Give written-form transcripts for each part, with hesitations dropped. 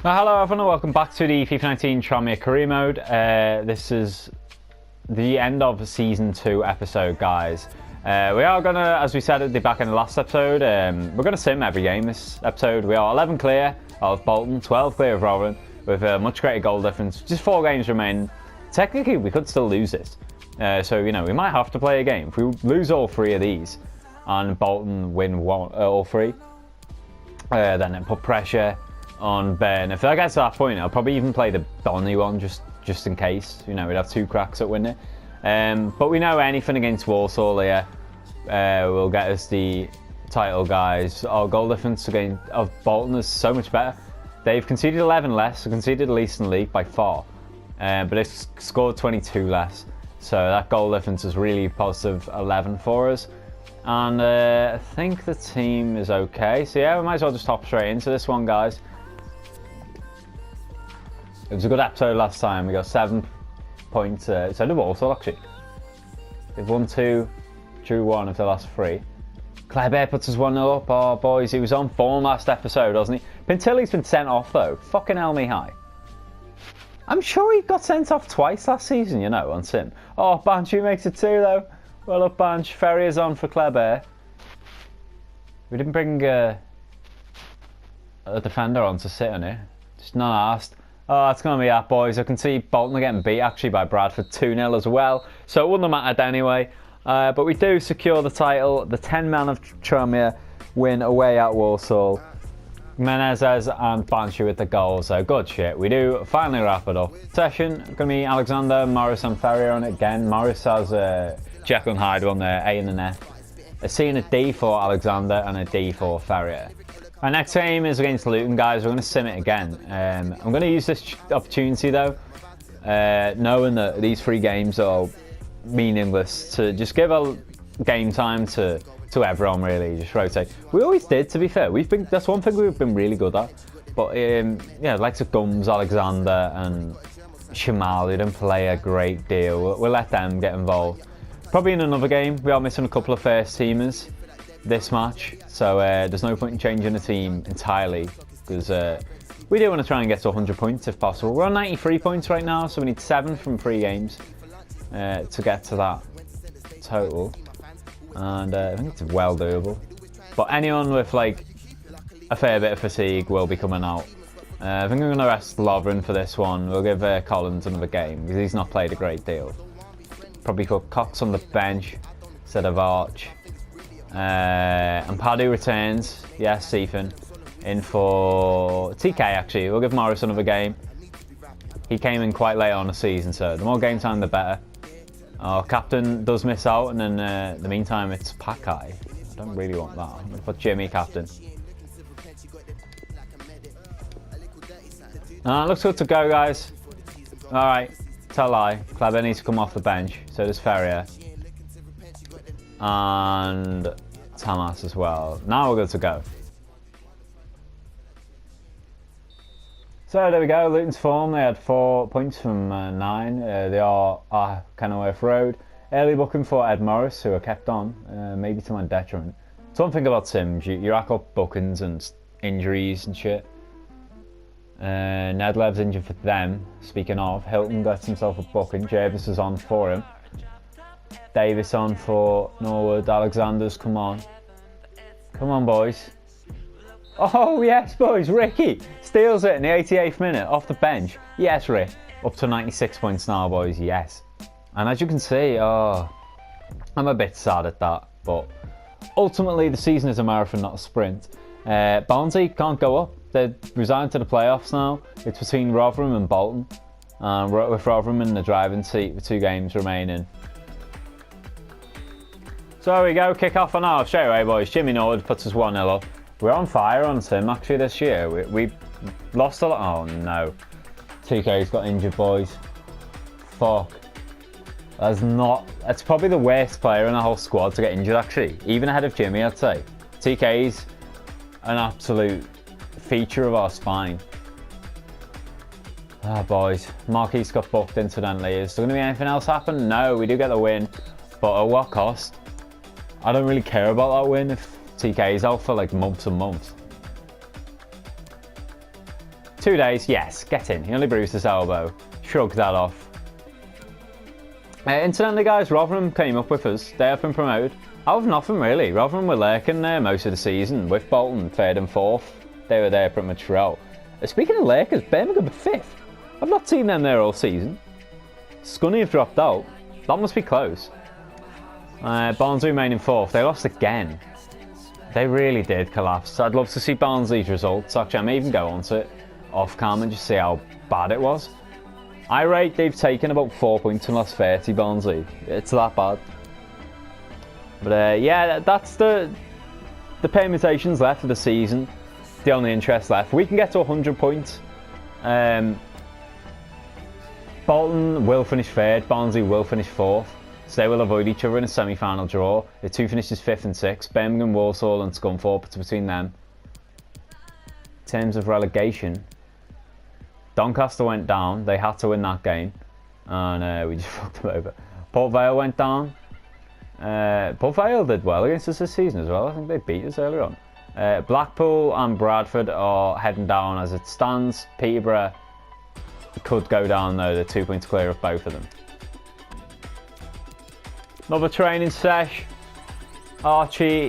Well, hello everyone and welcome back to the FIFA 19 Tranmere Career Mode. This is the end of Season 2 episode, guys. We are going to, as we said at the back end of the last episode, we're going to sim every game this episode. We are 11 clear of Bolton, 12 clear of Rotherham, with a much greater goal difference. Just 4 games remain. Technically, we could still lose this. So, you know, we might have to play a game. If we lose all 3 of these and Bolton win all 3, then it put pressure on Ben. If that gets to that point, I'll probably even play the Donny one just in case. You know, we'd have 2 cracks at winning. But we know anything against Walsall here will get us the title, guys. Our goal difference of Bolton is so much better. They've conceded 11 less, so conceded the least in the league by far. But they've scored 22 less. So that goal difference is really positive 11 for us. And I think the team is okay. So yeah, we might as well just hop straight into this one, guys. It was a good episode last time. We got 7 points. So did Walsall, actually. They've won 2, drew 1 of the last 3. Kleber puts us 1-0 up. Oh, boys, he was on form last episode, wasn't he? Pintilli's been sent off, though. Fucking hell me high. I'm sure he got sent off twice last season, you know, on Sim. Oh, Banshee makes it 2, though. Well up, Bansh. Ferrier's on for Kleber. We didn't bring a defender on to sit on it. Just not asked. Oh, it's going to be that, boys. I can see Bolton are getting beat, actually, by Bradford 2-0 as well. So it wouldn't have mattered anyway. But we do secure the title. The 10-man of Tranmere win away at Walsall. Menezes and Banshee with the goals. So good shit. We do finally wrap it up. Session, going to be Alexander, Morris and Ferrier on it again. Morris has Jekyll and Hyde on there, A and an F. A C and a D for Alexander and a D for Ferrier. Our next game is against Luton, guys. We're going to sim it again. I'm going to use this opportunity, though, knowing that these 3 games are meaningless, to just give a game time to everyone, really. Just rotate. We always did, to be fair. That's one thing we've been really good at. But yeah, like Gums, Alexander, and Shamal, who didn't play a great deal. We'll let them get involved. Probably in another game. We are missing a couple of first teamers this match, so there's no point in changing the team entirely, because we do want to try and get to 100 points if possible. We're on 93 points right now, so we need 7 from 3 games to get to that total, and I think it's well doable. But anyone with like a fair bit of fatigue will be coming out. I think I'm going to rest Lovren for this one. We'll give Collins another game because he's not played a great deal. Probably put Cox on the bench instead of Arch. And Padu returns. Yes, Ethan. In for TK, actually. We'll give Morris another game. He came in quite late on the season, so the more game time, the better. Our captain does miss out, and then in the meantime, it's Pakai. I don't really want that. I'm going to put Jimmy captain. Looks good to go, guys. Alright, tell a lie. Kleber needs to come off the bench. So does Ferrier. And Tamas as well. Now we're good to go. So there we go, Luton's form. They had 4 points from 9. They are Kenilworth Road. Early booking for Ed Morris, who are kept on, maybe to my detriment. So one thing about Sims, you rack up bookings and injuries and shit. Nedlev's injured for them. Speaking of, Hilton gets himself a booking. Jervis is on for him. Davis on for Norwood. Alexander's, come on. Come on, boys. Oh, yes, boys. Ricky steals it in the 88th minute off the bench. Yes, Rick. Up to 96 points now, boys. Yes. And as you can see, I'm a bit sad at that. But ultimately, the season is a marathon, not a sprint. Barnsley can't go up. They're resigned to the playoffs now. It's between Rotherham and Bolton. With Rotherham in the driving seat with 2 games remaining. So there we go, kick off on our straight away, boys. Jimmy Norwood puts us 1-0 up. We're on fire on Sim actually this year. We lost a lot. Oh no. TK's got injured, boys. Fuck. That's probably the worst player in the whole squad to get injured, actually. Even ahead of Jimmy, I'd say. TK's an absolute feature of our spine. Ah, boys. Marquis got booked incidentally. Is there going to be anything else happen? No, we do get the win. But at what cost? I don't really care about that win if TK is out for like months and months. 2 days, yes, get in. He only bruised his elbow. Shrug that off. Incidentally, guys, Rotherham came up with us. They have been promoted. Out of nothing, really. Rotherham were lurking there most of the season with Bolton 3rd and 4th. They were there pretty much throughout. Speaking of Lakers, Birmingham are 5th. I've not seen them there all season. Scunny have dropped out. That must be close. Barnsley remain in 4th. They lost again. They really did collapse. I'd love to see Barnsley's results. Actually, I may even go on to it off cam and just see how bad it was. I rate they've taken about 4 points from last 30, Barnsley. It's that bad. But yeah, that's the permutations left of the season. The only interest left. We can get to 100 points. Bolton will finish 3rd. Barnsley will finish 4th. So they will avoid each other in a semi-final draw. The two finishes 5th and 6th. Birmingham, Walsall and Scunthorpe, it's between them. In terms of relegation, Doncaster went down. They had to win that game. And we just fucked them over. Port Vale went down. Port Vale did well against us this season as well. I think they beat us earlier on. Blackpool and Bradford are heading down as it stands. Peterborough could go down though. They're 2 points clear of both of them. Another training sesh. Isaac,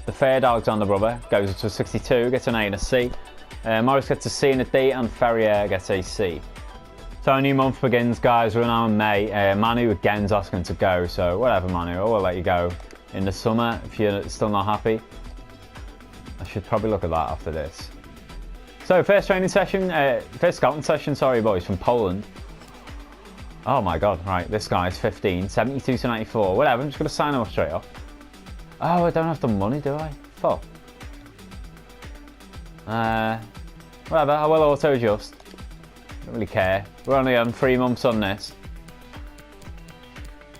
the third Alexander brother, goes up to a 62, gets an A and a C. Morris gets a C and a D, and Ferrier gets a C. So a new month begins, guys. We're now in May. Manu again's asking to go, so whatever, Manu, I will let you go in the summer if you're still not happy. I should probably look at that after this. So first training session, first scouting session, sorry boys, from Poland. Oh my god, right, this guy's 15, 72 to 94, whatever, I'm just going to sign him up straight off. Oh, I don't have the money, do I? Fuck. Whatever, I will auto adjust. Don't really care. We're only on 3 months on this.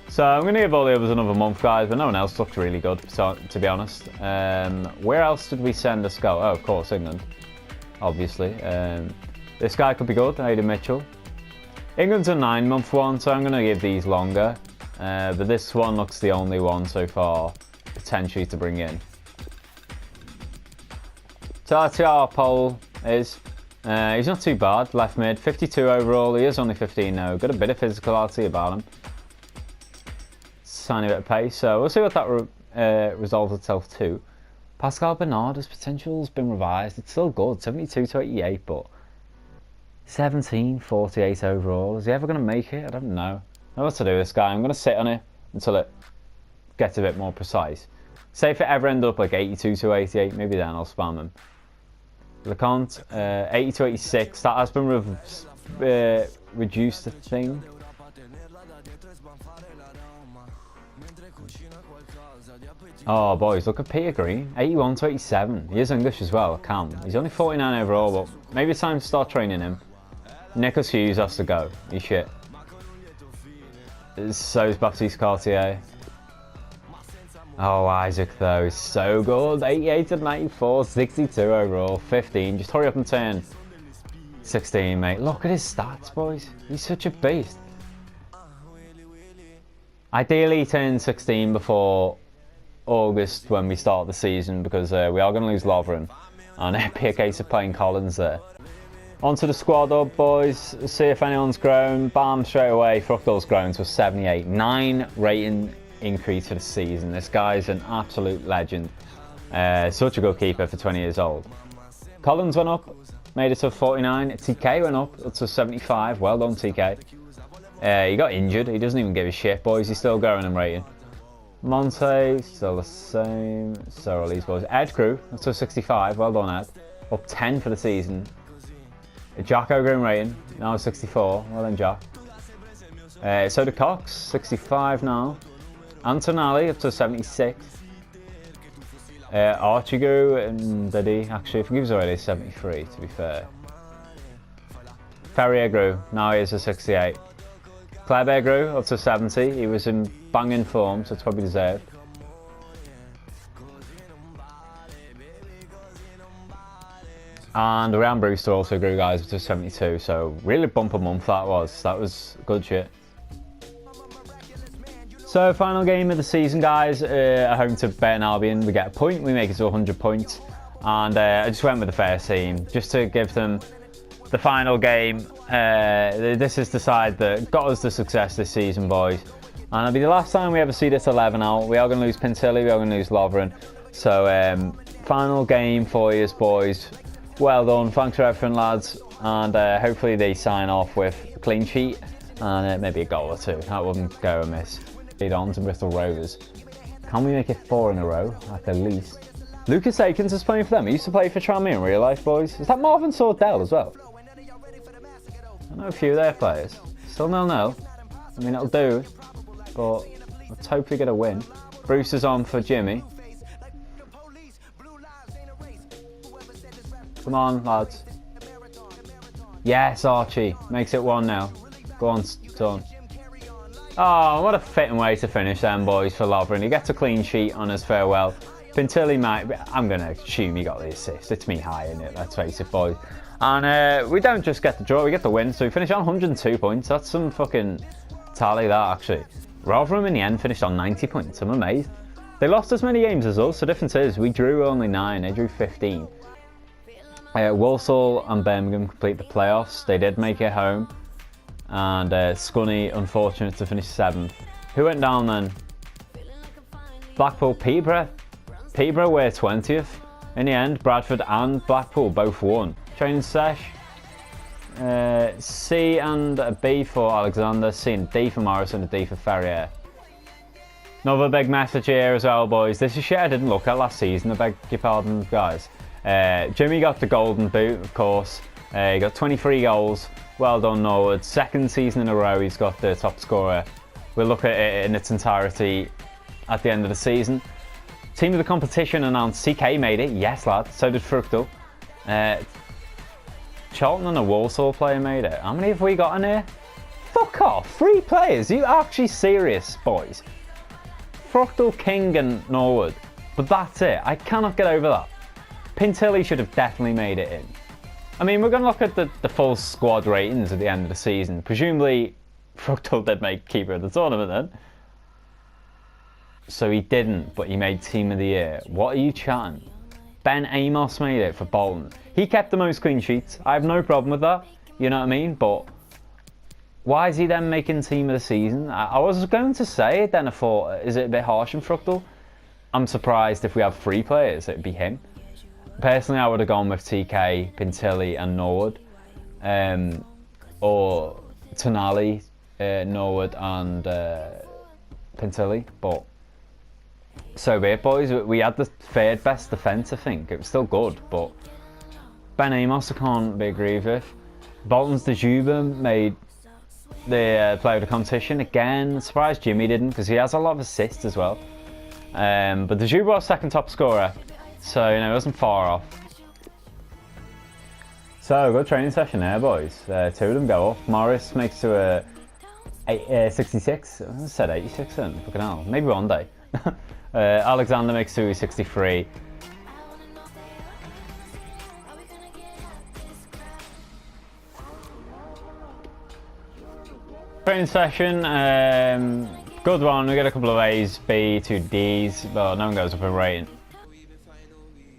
So I'm going to give all the others another month, guys, but no one else looked really good, so, to be honest. Where else did we send a scout? Oh, of course, England, obviously. This guy could be good, Aidan Mitchell. England's a 9-month one, so I'm going to give these longer. But this one looks the only one so far, potentially, to bring in. So that's how our poll is. He's not too bad, left mid, 52 overall. He is only 15 now. Got a bit of physicality about him. Tiny bit of pace, so we'll see what that resolves itself to. Pascal Bernardo's potential has been revised. It's still good, 72 to 88, but 17, 48 overall. Is he ever going to make it? I don't know. I don't know what to do with this guy. I'm going to sit on it until it gets a bit more precise. Say if it ever ends up like 82 to 88, maybe then I'll spam him. LeConte, 80 to 86. That has been reduced, I think. Oh boys, look at Peter Green, 81 to 87. He is English as well, Cam. He's only 49 overall, but maybe it's time to start training him. Nicholas Hughes has to go. He's shit. So is Baptiste Cartier. Oh, Isaac though is so good. 88 to 94, 62 overall, 15. Just hurry up and turn 16, mate. Look at his stats, boys. He's such a beast. Ideally, turn 16 before August when we start the season, because we are going to lose Lovren, and it'd be a case of playing Collins there. Onto the squad up, boys. See if anyone's grown. Bam, straight away. Fruchtel's grown to a 78. 9 rating increase for the season. This guy's an absolute legend. Such a good keeper for 20 years old. Collins went up, made it to 49. TK went up to 75. Well done, TK. He got injured. He doesn't even give a shit, boys. He's still growing and rating. Monte, still the same. So are these boys. Ed grew up to 65. Well done, Ed. Up 10 for the season. Jacko grew in rating. Now 64. Well done, Jack. So did Cox. 65 now. Antonelli up to 76. Archie grew, and did he? Actually, I think he was already 73, to be fair. Ferrier grew. Now he is a 68. Kleber grew up to 70. He was in banging form, so it's probably deserved. And Ryan Brewster also grew, guys, up to 72. So really bumper month that was. That was good shit. So final game of the season, guys. At home to Burton Albion, we get a point. We make it to 100 points. and I just went with the first team just to give them the final game. This is the side that got us the success this season, boys. And it'll be the last time we ever see this 11 out. We are going to lose Pintilli, we are going to lose Lovren. So, final game for you, boys. Well done. Thanks for everything, lads. And hopefully they sign off with a clean sheet and maybe a goal or two. That wouldn't go amiss. Lead on to Bristol Rovers. Can we make it 4 in a row at the least? Lucas Akins is playing for them. He used to play for Tranmere in real life, boys. Is that Marvin Sordell as well? I know a few of their players. Still 0-0. I mean, it'll do, but let's hope we get a win. Bruce is on for Jimmy. Come on, lads. Yes, Archie. Makes it 1-0. Go on, son. Oh, what a fitting way to finish then, boys, for Lovren. He gets a clean sheet on his farewell. Pintilli might... I'm going to assume he got the assist. It's me high in it, let's face it, boys. And we don't just get the draw, we get the win. So we finish on 102 points. That's some fucking tally, that, actually. Rotherham in the end finished on 90 points. I'm amazed. They lost as many games as us. The difference is we drew only 9. They drew 15. Walsall and Birmingham complete the playoffs. They did make it home. And Scunny, unfortunate to finish 7th. Who went down then? Blackpool, Peterborough. Peterborough were 20th. In the end, Bradford and Blackpool both won. Training sesh. C and a B for Alexander. C and D for Morrison. A D for Ferrier. Another big message here as well, boys. This is shit I didn't look at last season. I beg your pardon, guys. Jimmy got the golden boot, of course. He got 23 goals. Well done, Norwood. 2nd season in a row he's got the top scorer. We'll look at it in its entirety at the end of the season. Team of the competition announced CK made it. Yes, lad. So did Fructal. Charlton and a Walsall player made it. How many have we got in here? Fuck off. 3 players. You actually serious, boys? Fructal, King and Norwood. But that's it. I cannot get over that. Pintilli should have definitely made it in. I mean, we're going to look at the full squad ratings at the end of the season. Presumably, Fructal did make keeper of the tournament then. So he didn't, but he made team of the year. What are you chatting? Ben Amos made it for Bolton. He kept the most clean sheets. I have no problem with that. You know what I mean? But why is he then making team of the season? I was going to say it then. I thought, is it a bit harsh in Fructal? I'm surprised if we have 3 players, it'd be him. Personally, I would have gone with TK, Pintilli and Norwood. Or Tonali, Norwood and Pintilli. But so be it, boys. We had the 3rd best defence, I think. It was still good, but Ben Amos I can't be aggrieved with. Bolton's Dejuba made the player of the competition. Again, surprised Jimmy didn't, because he has a lot of assists as well. But Dejuba was 2nd top scorer. So, you know, it wasn't far off. So, good training session there, boys. 2 of them go off. Morris makes to a 66. I said 86 then. Fucking hell. Maybe one day. Alexander makes to a 63. Training session. Good one. We get a couple of A's, B, 2 D's. But no one goes up in rating.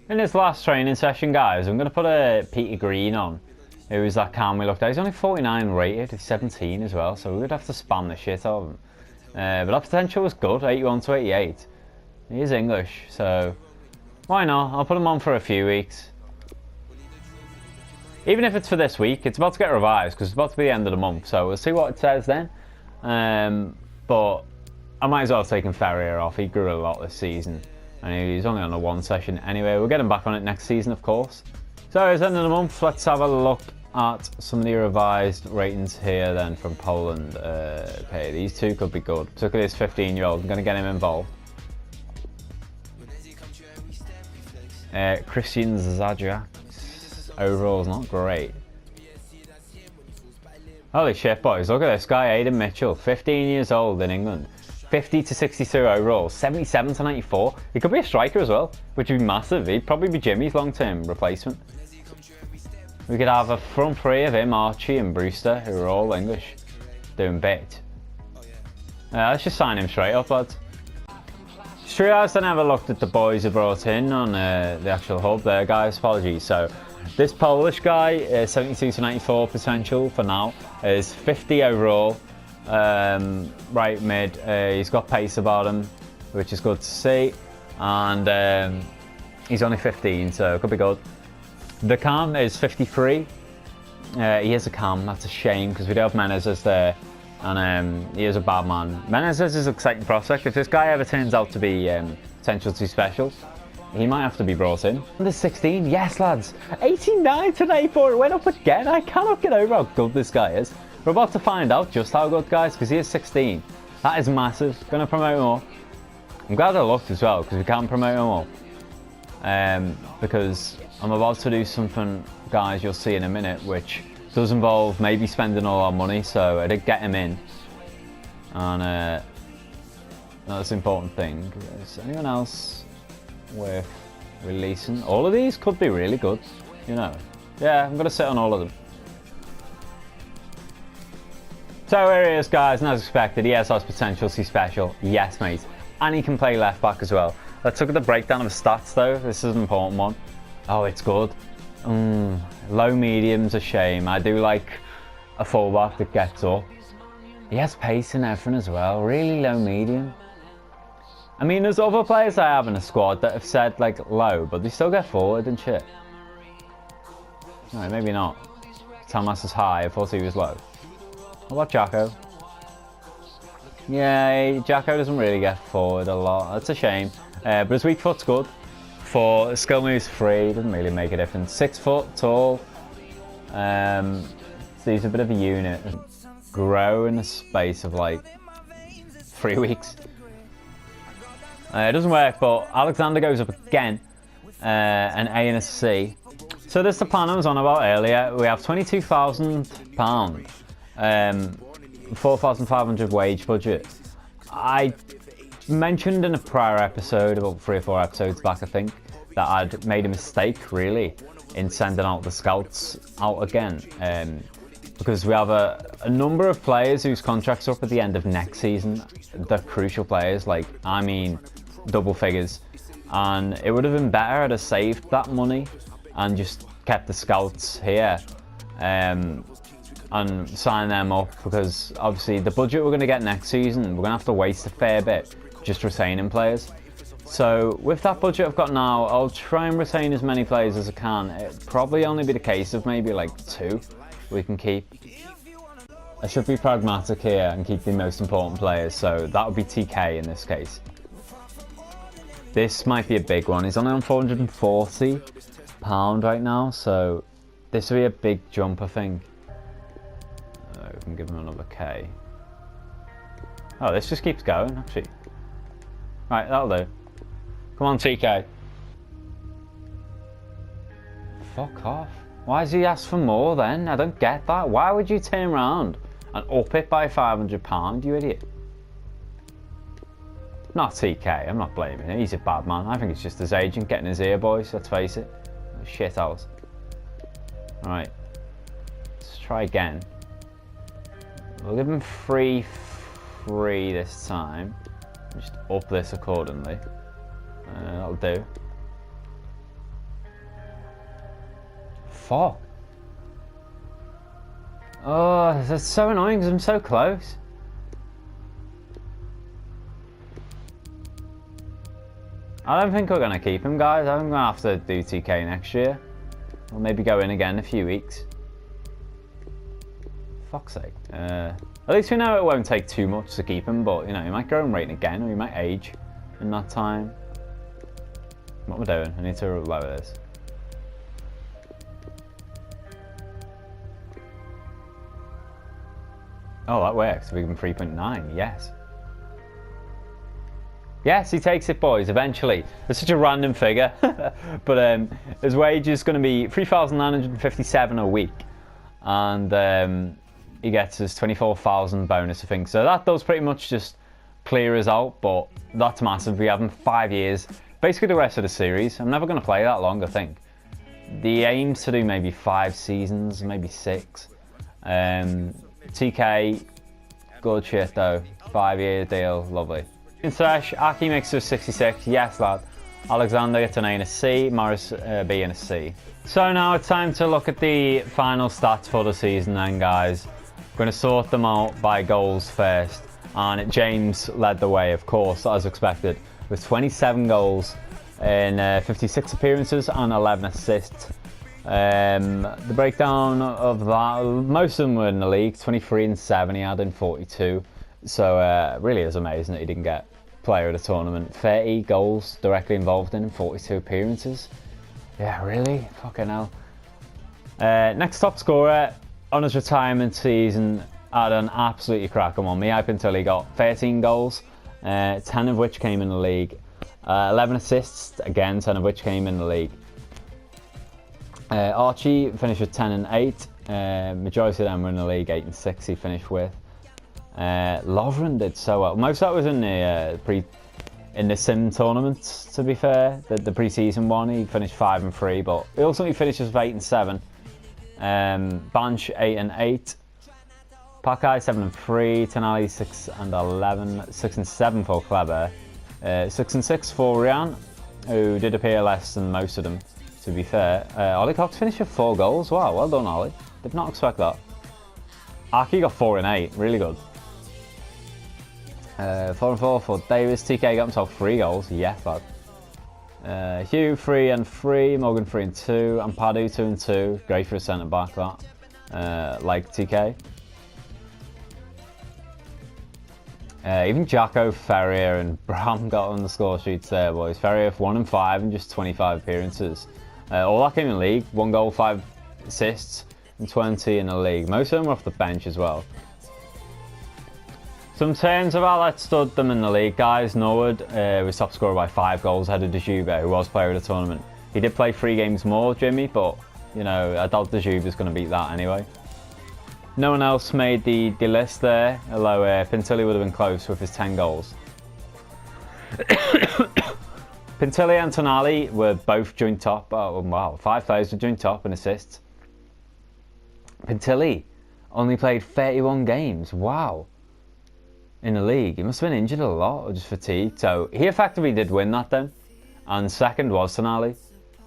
In this last training session, guys, I'm going to put a Peter Green on, who was that cam we looked at. He's only 49 rated, he's 17 as well, so we would have to spam the shit out of him. But that potential was good, 81 to 88. He is English, so why not? I'll put him on for a few weeks. Even if it's for this week, it's about to get revised, because it's about to be the end of the month, so we'll see what it says then. But I might as well have taken Ferrier off, he grew a lot this season. And he's only on a 1 session anyway. We'll get him back on it next season, of course. So it's the end of the month. Let's have a look at some of the revised ratings here then from Poland. Okay, these 2 could be good. Particularly this 15-year-old. I'm going to get him involved. Christian Zajak's overall is not great. Holy shit, boys. Look at this guy, Aidan Mitchell. 15 years old in England. 50 to 62 overall, 77 to 94. He could be a striker as well, which would be massive. He'd probably be Jimmy's long-term replacement. We could have a front 3 of him, Archie and Brewster, who are all English, doing bit. Let's just sign him straight up, lads. Just realised I never looked at the boys I brought in on the actual hub there, guys. Apologies. So this Polish guy, 72 to 94 potential for now, is 50 overall. Right mid. He's got pace about him, which is good to see. And he's only 15, so it could be good. The cam is 53. He is a cam. That's a shame because we do have Menezes there. And he is a bad man. Menezes is an exciting prospect. If this guy ever turns out to be potential too special, he might have to be brought in. Under 16, yes lads. 89 to 94, it went up again. I cannot get over how good this guy is. We're about to find out just how good, guys, because he is 16. That is massive. Gonna promote him all. I'm glad I looked as well, because we can't promote him all. Because I'm about to do something, guys, you'll see in a minute, which does involve maybe spending all our money, so I did get him in. And that's the important thing. Is anyone else worth releasing? All of these could be really good, you know. Yeah, I'm gonna sit on all of them. So here he is, guys, and as expected, he has potential to be special. Yes, mate. And he can play left back as well. Let's look at the breakdown of his stats though. This is an important one. Oh, it's good. Low medium's a shame. I do like a fullback that gets up. He has pace and everything as well. Really low medium. I mean, there's other players I have in the squad that have said like low, but they still get forward and shit. No, maybe not. Thomas is high. I thought he was low. What about Jacko? Yeah, Jacko doesn't really get forward a lot. That's a shame. But his weak foot's good. For skill moves 3, doesn't really make a difference. 6 foot tall. So he's a bit of a unit. Grow in the space of like 3 weeks. It doesn't work, but Alexander goes up again. An A and a C. So this is the plan I was on about earlier. We have £22,000. 4,500 wage budget. I mentioned in a prior episode, about 3 or 4 episodes back I think, that I'd made a mistake really in sending out the scouts out again, because we have a number of players whose contracts are up at the end of next season. They're crucial players, like I mean double figures, and it would have been better I'd have saved that money and just kept the scouts here and sign them up, because obviously the budget we're going to get next season, we're going to have to waste a fair bit just retaining players. So with that budget I've got now, I'll try and retain as many players as I can. It'll probably only be the case of maybe like 2 we can keep. I should be pragmatic here and keep the most important players, so that would be TK in this case. This might be a big one. He's only on £440 right now, so this will be a big jump I think. We can give him another K. Oh, this just keeps going actually. Right, that'll do. Come on, TK. Fuck off. Why does he ask for more then? I don't get that. Why would you turn around and up it by £500, you idiot? Not TK, I'm not blaming him. He's a bad man. I think it's just his agent getting his ear, boys. Let's face it. Shit house. Alright. Let's try again. We'll give him free this time. Just up this accordingly. That'll do. Fuck. Oh, that's so annoying because I'm so close. I don't think we're going to keep him, guys. I think we're going to have to do TK next year. Or maybe go in again in a few weeks. Fuck's sake. At least we know it won't take too much to keep him, but you know, he might grow in rating again, or he might age in that time. What am I doing? I need to lower this. Oh, that works. We give him 3.9, yes. Yes, he takes it, boys, eventually. It's such a random figure. But his wage is going to be $3,957 a week. And he gets his 24,000 bonus, I think. So that does pretty much just clear us out, but that's massive. We have him 5 years. Basically the rest of the series. I'm never going to play that long, I think. The aim's to do maybe 5 seasons, maybe 6. TK, good shit though. 5-year deal, lovely. In Sesh, Aki makes us 66, yes lad. Alexander gets an A and a C, Morris B and a C. So now it's time to look at the final stats for the season then, guys. I'm going to sort them out by goals first. And James led the way, of course, as expected, with 27 goals in 56 appearances and 11 assists. The breakdown of that, most of them were in the league, 23 and 7 he had in 42. So really is amazing that he didn't get player of the tournament. 30 goals directly involved in 42 appearances. Yeah, really? Fucking hell. Next top scorer on his retirement season had an absolutely cracking one. Me, until he got 13 goals, 10 of which came in the league. 11 assists, again, 10 of which came in the league. Archie finished with 10 and 8. Majority of them were in the league, 8 and 6 he finished with. Lovren did so well. Most of that was in the sim tournaments, to be fair. The pre-season one, he finished 5 and 3, but he ultimately finishes with 8 and 7. Banch 8 and 8. Pakai 7 and 3. Tenali 6 and 11. 6 and 7 for Kleber. 6 and 6 for Rian, who did appear less than most of them, to be fair. Ollie Cox finished with 4 goals. Wow, well done, Ollie. Did not expect that. Aki got 4 and 8. Really good. 4 and 4 for Davis. TK got himself 3 goals. Yeah, lad. Hugh 3 and 3. Morgan 3 and 2. And Padu 2 and 2. Great for a centre back, that. Like TK. Even Jacko, Ferrier and Bram got on the score sheets there, boys. Ferrier 1 and 5 and just 25 appearances. All that came in league. 1 goal, 5 assists and 20 in the league. Most of them were off the bench as well. So in terms of how that stood them in the league, guys, Norwood was top scorer by 5 goals ahead of Dejube, who was player of the tournament. He did play 3 games more, Jimmy, but, you know, I doubt Dejube is going to beat that anyway. No one else made the list there, although Pintilli would have been close with his 10 goals. Pintilli and Tonali were both joint top. Oh, wow, 5 players were joint top in assists. Pintilli only played 31 games. Wow. In the league. He must have been injured a lot or just fatigued. So SHAREfactory did win that then. And second was Tonali,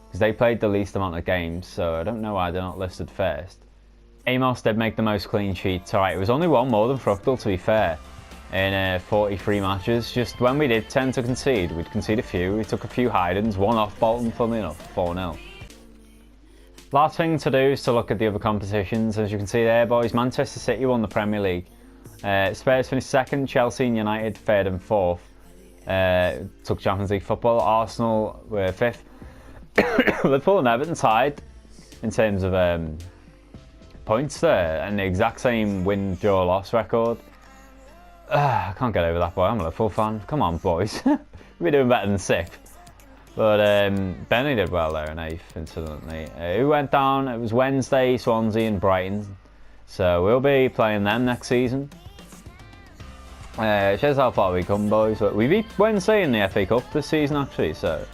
because they played the least amount of games. So I don't know why they're not listed first. Amos did make the most clean sheets. Alright, it was only 1 more than Fructal, to be fair, in 43 matches. Just when we did tend to concede, we'd concede a few. We took a few hidings, 1 off Bolton, funnily enough, 4-0. Last thing to do is to look at the other competitions. As you can see there, boys, Manchester City won the Premier League. Spurs finished 2nd, Chelsea and United 3rd and 4th. Took Champions League football. Arsenal were 5th. Liverpool and Everton tied in terms of points there, and the exact same win, draw, loss record. I can't get over that, boy. I'm a Liverpool fan. Come on, boys. We're doing better than 6th. But Benny did well there in 8th, incidentally. Who went down? It was Wednesday, Swansea and Brighton. So we'll be playing them next season. Shows how far we come, boys. But we beat Wednesday in the FA Cup this season, actually. So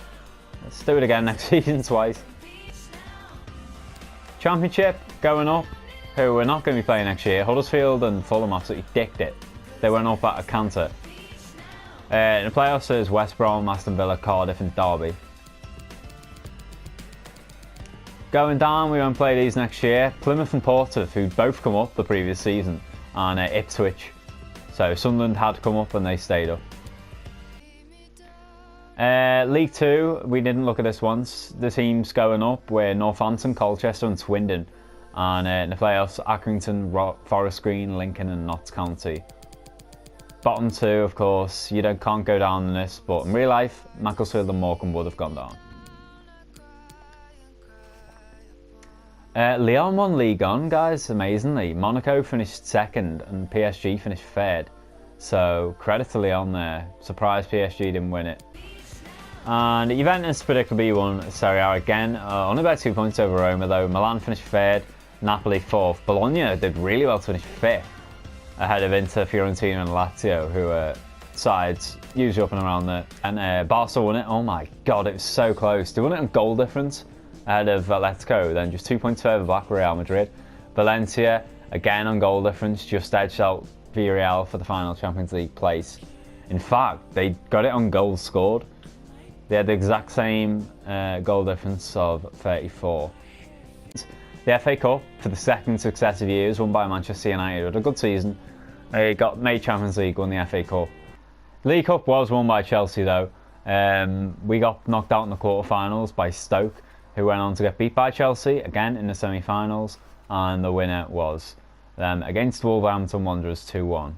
let's do it again next season twice. Championship going up. Who we're not going to be playing next year. Huddersfield and Fulham absolutely dicked it. They went up at a canter. In the playoffs, there's West Brom, Aston Villa, Cardiff and Derby. Going down, we won't play these next year. Plymouth and Portsmouth, who both come up the previous season, and Ipswich. So Sunderland had come up and they stayed up. League 2, we didn't look at this once. The teams going up were Northampton, Colchester and Swindon. And in the playoffs, Accrington, Forest Green, Lincoln and Notts County. Bottom 2, of course, you can't go down in this, but in real life, Macclesfield and Morecambe would have gone down. Lyon won League On, guys, amazingly. Monaco finished 2nd and PSG finished 3rd. So credit to Lyon there. Surprised PSG didn't win it. And Juventus predictably won Serie A again. Only about 2 points over Roma though. Milan finished 3rd, Napoli 4th. Bologna did really well to finish 5th. Ahead of Inter, Fiorentina and Lazio, who are sides usually up and around there. And Barca won it. Oh my god, it was so close. They won it on goal difference ahead of Atletico, then just 2 points further back, Real Madrid. Valencia, again on goal difference, just edged out Villarreal for the final Champions League place. In fact, they got it on goals scored. They had the exact same goal difference of 34. The FA Cup, for the second successive year, was won by Manchester United. Had a good season. They made Champions League, won the FA Cup. League Cup was won by Chelsea though. We got knocked out in the quarterfinals by Stoke, who went on to get beat by Chelsea again in the semi-finals, and the winner was them against Wolverhampton Wanderers 2-1.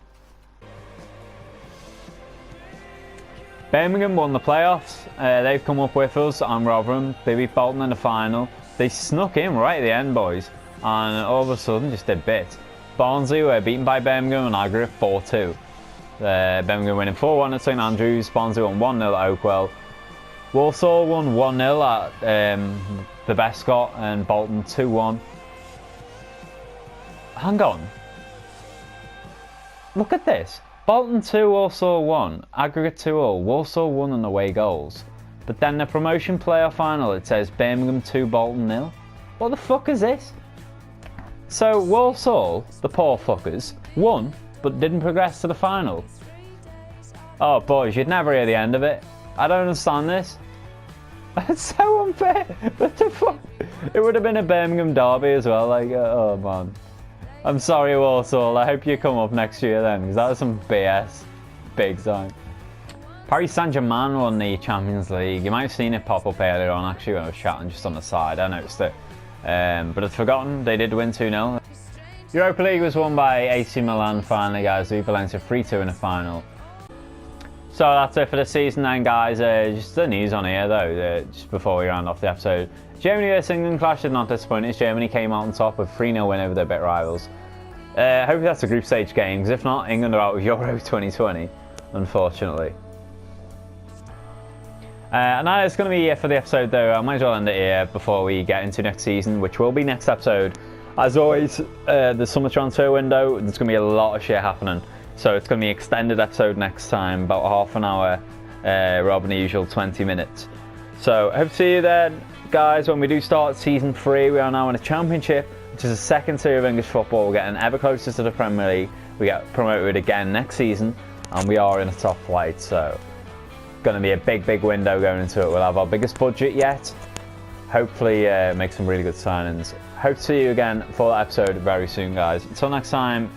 Birmingham won the playoffs. They've come up with us on Rotherham. They beat Bolton in the final. They snuck in right at the end, boys, and all of a sudden just did bits. Barnsley were beaten by Birmingham in aggregate 4-2. Birmingham winning 4-1 at St Andrews. Barnsley won 1-0 at Oakwell. Walsall won 1-0 at the Bescott, and Bolton 2-1. Hang on. Look at this. Bolton 2, Walsall 1. Aggregate 2-all. Walsall won on away goals. But then the promotion playoff final, it says Birmingham 2, Bolton 0. What the fuck is this? So Walsall, the poor fuckers, won but didn't progress to the final. Oh boys, you'd never hear the end of it. I don't understand this. That's so unfair. What the fuck? It would have been a Birmingham derby as well. Like, oh man. I'm sorry, Walsall. I hope you come up next year then, because that was some BS. Big time. Paris Saint-Germain won the Champions League. You might have seen it pop up earlier on actually when I was chatting just on the side. I noticed it. But I'd forgotten they did win 2-0. Europa League was won by AC Milan finally, guys. We Valencia 3-2 in the final. So that's it for the season then, guys. Just the news on here though, just before we round off the episode. Germany vs England clash did not disappoint us. Germany came out on top with 3-0 win over their bit rivals. Hopefully that's a group stage game, because if not, England are out of Euro 2020, unfortunately. And that is going to be it for the episode though. I might as well end it here before we get into next season, which will be next episode. As always, the summer transfer window, there's going to be a lot of shit happening. So it's going to be an extended episode next time, about half an hour rather than the usual 20 minutes. So I hope to see you then, guys, when we do start season 3. We are now in a championship, which is the second tier of English football. We're getting ever closer to the Premier League. We get promoted again next season, and we are in a top flight. So going to be a big window going into it. We'll have our biggest budget yet. Hopefully make some really good signings. Hope to see you again for that episode very soon, guys. Until next time.